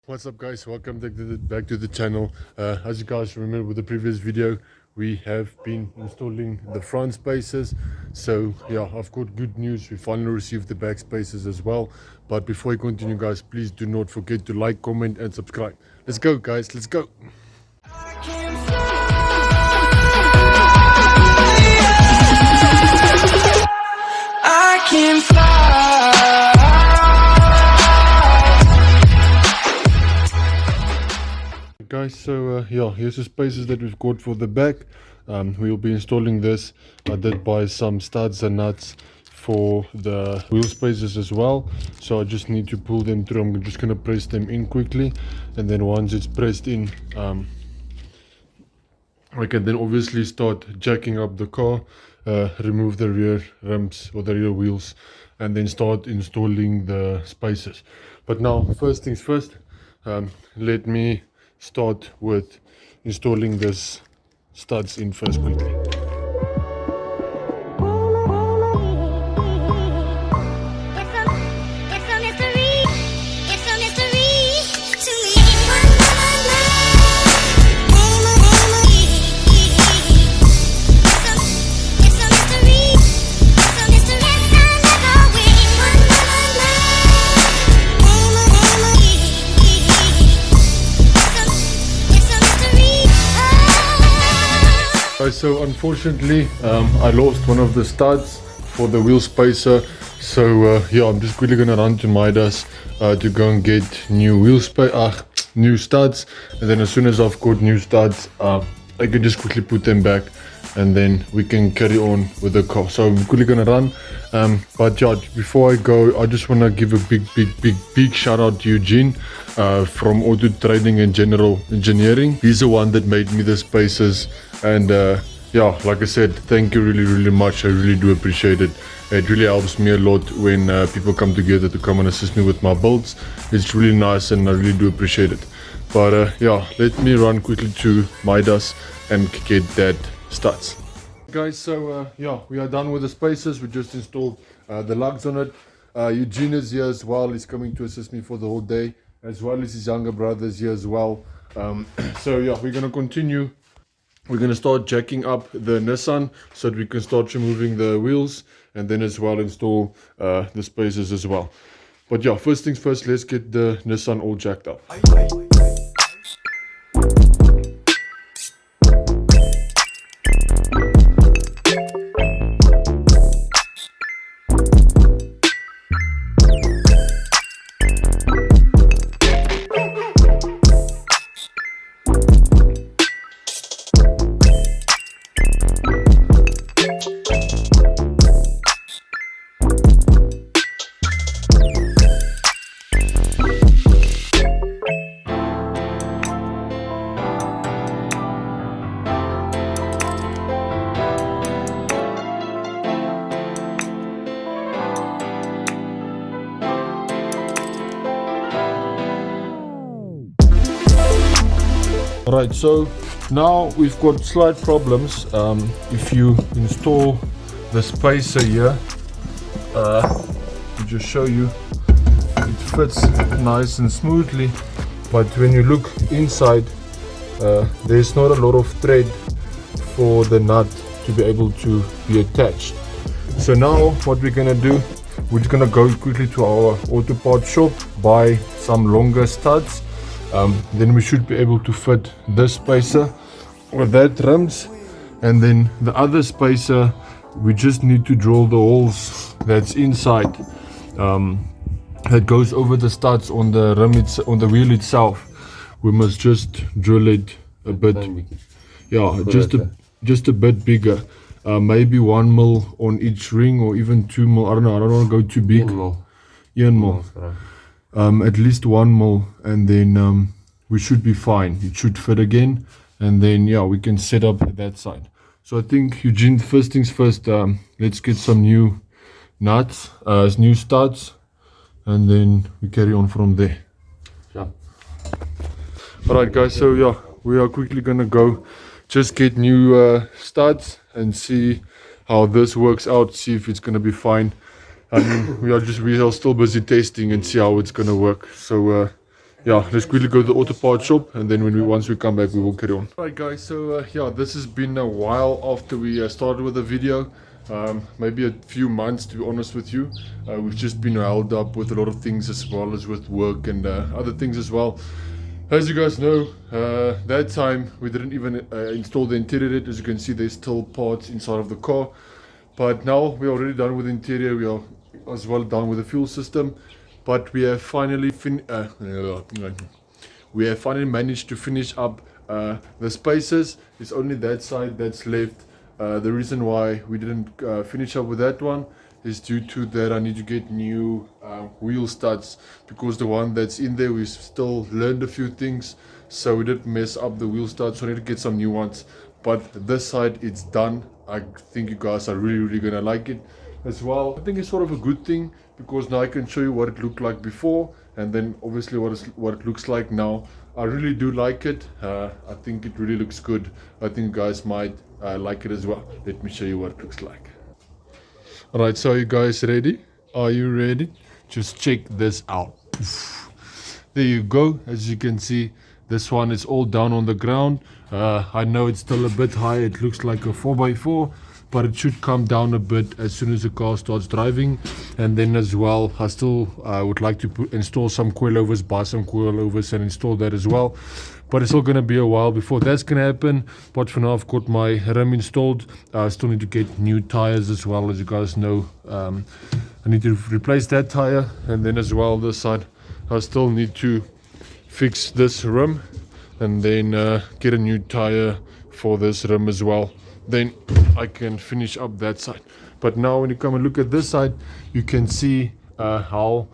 What's up guys, welcome back to the channel. As you guys remember with the previous video, we have been installing the front spacers. So yeah, I've got good news, we finally received the back spacers as well. But before I continue guys, please do not forget to like, comment and subscribe. Let's go guys, let's go. I can fly. Guys, so yeah, here's the spacers that we've got for the back. We'll be installing this. I did buy some studs and nuts for the wheel spacers as well, so I just need to pull them through. I'm just going to press them in quickly, and then once it's pressed in, I can then obviously start jacking up the car, remove the rear rims or the rear wheels, and then start installing the spacers. But now, first things first, let me start with installing this studs in first quickly. So unfortunately I lost one of the studs for the wheel spacer, so yeah, I'm just quickly gonna run to Midas to go and get new new studs, and then as soon as I've got new studs, I can just quickly put them back and then we can carry on with the car. So I'm quickly gonna run, but yeah, before I go, I just want to give a big shout out to Eugene from Auto Trading and General Engineering. He's the one that made me the spacers, and yeah, like I said, thank you really much. I really do appreciate it. It really helps me a lot when people come together to come and assist me with my builds. It's really nice and I really do appreciate it. But yeah, let me run quickly to Midas and get that studs. Guys, so yeah, we are done with the spacers. We just installed the lugs on it. Eugene is here as well. He's coming to assist me for the whole day, as well as his younger brothers here as well. So yeah, we're gonna continue. We're gonna start jacking up the Nissan so that we can start removing the wheels, and then as well install the spacers as well. But yeah, first things first, let's get the Nissan all jacked up. Alright, so now we've got slight problems. If you install the spacer here, I'll just show you, it fits nice and smoothly, but when you look inside, there's not a lot of thread for the nut to be able to be attached. So now what we're gonna do, we're just gonna go quickly to our auto parts shop, buy some longer studs. Then we should be able to fit this spacer with that rims, and then the other spacer we just need to drill the holes that's inside, that goes over the studs on the rim, on the wheel itself. We must just drill it a bit, yeah, just a bit bigger, maybe 1 mil on each ring, or even 2 mil. I don't know, I don't want to go too big. 1 mil. At least 1 mil, and then we should be fine. It should fit again, and then yeah, we can set up that side. So I think, Eugene, first things first, let's get some new nuts, new studs, and then we carry on from there. Yeah. Alright guys, so yeah, we are quickly gonna go just get new studs and see how this works out, see if it's gonna be fine. I mean, we are still busy testing and see how it's gonna work. So yeah, let's quickly go to the auto part shop, and then once we come back, we will carry on. Alright guys, so yeah, this has been a while after we started with the video. Maybe a few months, to be honest with you. We've just been held up with a lot of things, as well as with work and other things as well. As you guys know, that time we didn't even install the interior yet. As you can see, there's still parts inside of the car. But now we're already done with the interior. We are as well done with the fuel system. But we have finally managed to finish up the spaces. It's only that side that's left. The reason why we didn't finish up with that one is due to that I need to get new wheel studs, because the one that's in there, we still learned a few things, so we did mess up the wheel studs, so I need to get some new ones. But this side, it's done. I think you guys are really gonna like it as well. I think it's sort of a good thing, because now I can show you what it looked like before, and then obviously what it looks like now. I really do like it. I think it really looks good. I think you guys might like it as well. Let me show you what it looks like. Alright, so are you guys ready? Are you ready? Just check this out. There you go. As you can see, this one is all down on the ground. I know it's still a bit high. It looks like a 4x4, but it should come down a bit as soon as the car starts driving. And then as well, I still would like to install some coilovers, buy some coilovers and install that as well. But it's still going to be a while before that's going to happen. But for now, I've got my rim installed. I still need to get new tires as well. As you guys know, I need to replace that tire. And then as well, this side, I still need to fix this rim, and then get a new tire for this rim as well. Then I can finish up that side. But now when you come and look at this side, you can see how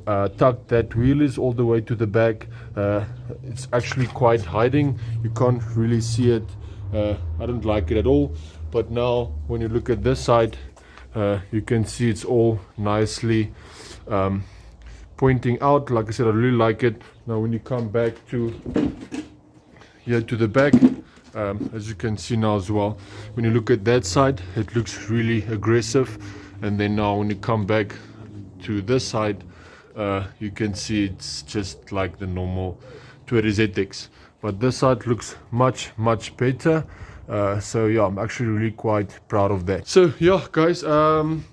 tucked that wheel is all the way to the back. It's actually quite hiding. You can't really see it. I don't like it at all. But now when you look at this side, you can see it's all nicely pointing out. Like I said, I really like it. Now when you come back to here to the back, as you can see now as well, when you look at that side, it looks really aggressive. And then now when you come back to this side, you can see it's just like the normal 280ZX, but this side looks much better. So yeah, I'm actually really quite proud of that. So yeah guys, I'm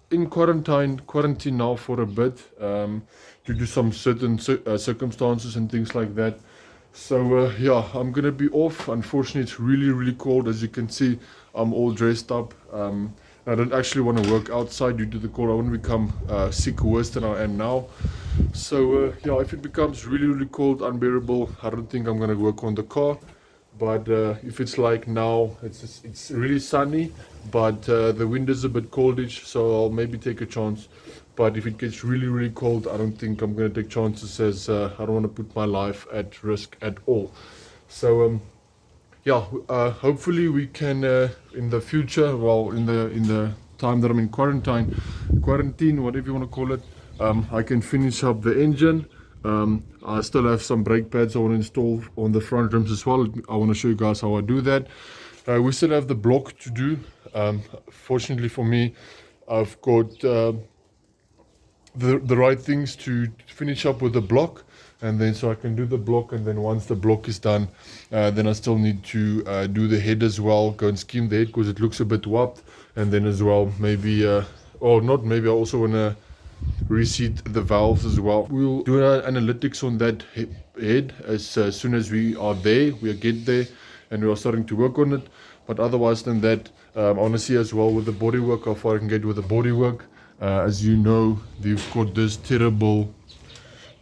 in quarantine now for a bit, due to some certain circumstances and things like that. So yeah, I'm gonna be off. Unfortunately, it's really cold. As you can see, I'm all dressed up. I don't actually want to work outside due to the cold. I want to become sick worse than I am now. So yeah, if it becomes really cold, unbearable, I don't think I'm gonna work on the car. But if it's like now, it's really sunny, but the wind is a bit coldish, so I'll maybe take a chance. But if it gets really cold, I don't think I'm gonna take chances, as I don't want to put my life at risk at all. So yeah, hopefully we can in the future, well, in the time that I'm in quarantine, whatever you want to call it, I can finish up the engine. I still have some brake pads I want to install on the front rims as well. I want to show you guys how I do that. We still have the block to do. Fortunately for me, I've got the right things to finish up with the block, and then so I can do the block. And then once the block is done, then I still need to do the head as well, go and scheme the head, because it looks a bit warped. And then as well, maybe or not maybe, I also want to reseat the valves as well. We'll do analytics on that head as soon as we are there. We get there and we are starting to work on it. But otherwise than that, I want to see as well with the bodywork, how far I can get with the bodywork. As you know, we've got this terrible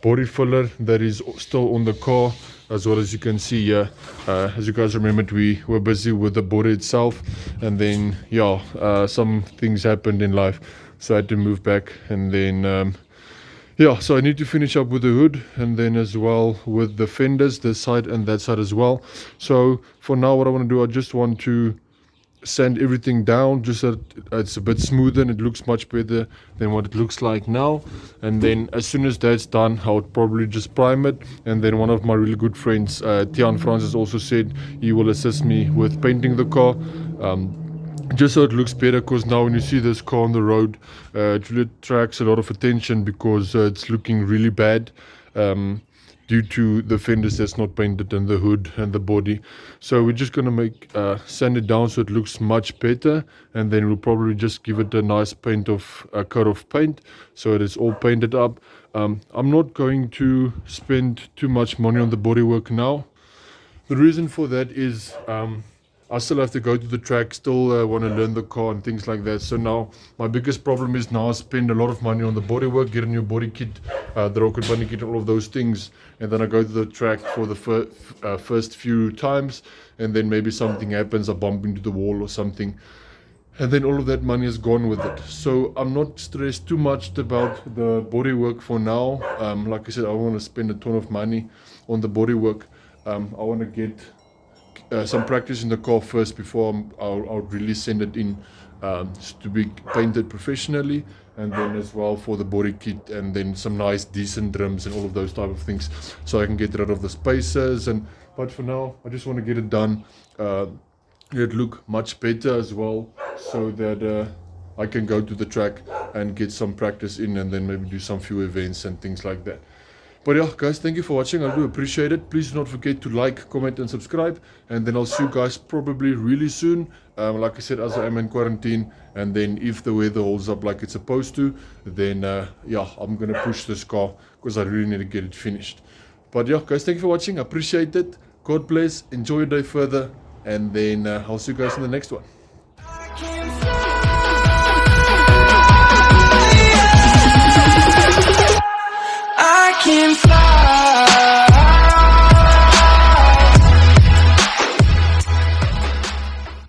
body filler that is still on the car, as well as you can see here. As you guys remembered, we were busy with the body itself, and then yeah, some things happened in life, so I had to move back. And then yeah, so I need to finish up with the hood, and then as well with the fenders, this side and that side as well. So for now, what I want to do, I just want to sand everything down, just so it's a bit smoother and it looks much better than what it looks like now. And then as soon as that's done, I would probably just prime it. And then one of my really good friends, Tian Francis, also said he will assist me with painting the car, just so it looks better. Because now when you see this car on the road, it really attracts a lot of attention, because it's looking really bad. due to the fenders that's not painted and the hood and the body. So we're just going to make sand it down so it looks much better, and then we'll probably just give it a nice coat of paint so it is all painted up. I'm not going to spend too much money on the bodywork now. The reason for that is I still have to go to the track, still want to learn the car and things like that. So now my biggest problem is now I spend a lot of money on the bodywork, get a new body kit, the rocket bunny kit, all of those things, and then I go to the track for the first few times, and then maybe something happens, I bump into the wall or something, and then all of that money is gone with it. So I'm not stressed too much about the bodywork for now. Like I said, I want to spend a ton of money on the bodywork. I want to get some practice in the car first before I'll really send it in to be painted professionally, and then as well for the body kit, and then some nice decent rims and all of those type of things, so I can get rid of the spacers. But for now I just want to get it done, it look much better as well, so that I can go to the track and get some practice in, and then maybe do some few events and things like that. But yeah, guys, thank you for watching. I do appreciate it. Please do not forget to like, comment, and subscribe. And then I'll see you guys probably really soon. Like I said, as I am in quarantine, and then if the weather holds up like it's supposed to, then yeah, I'm gonna push this car because I really need to get it finished. But yeah, guys, thank you for watching. I appreciate it. God bless. Enjoy your day further, and then I'll see you guys in the next one.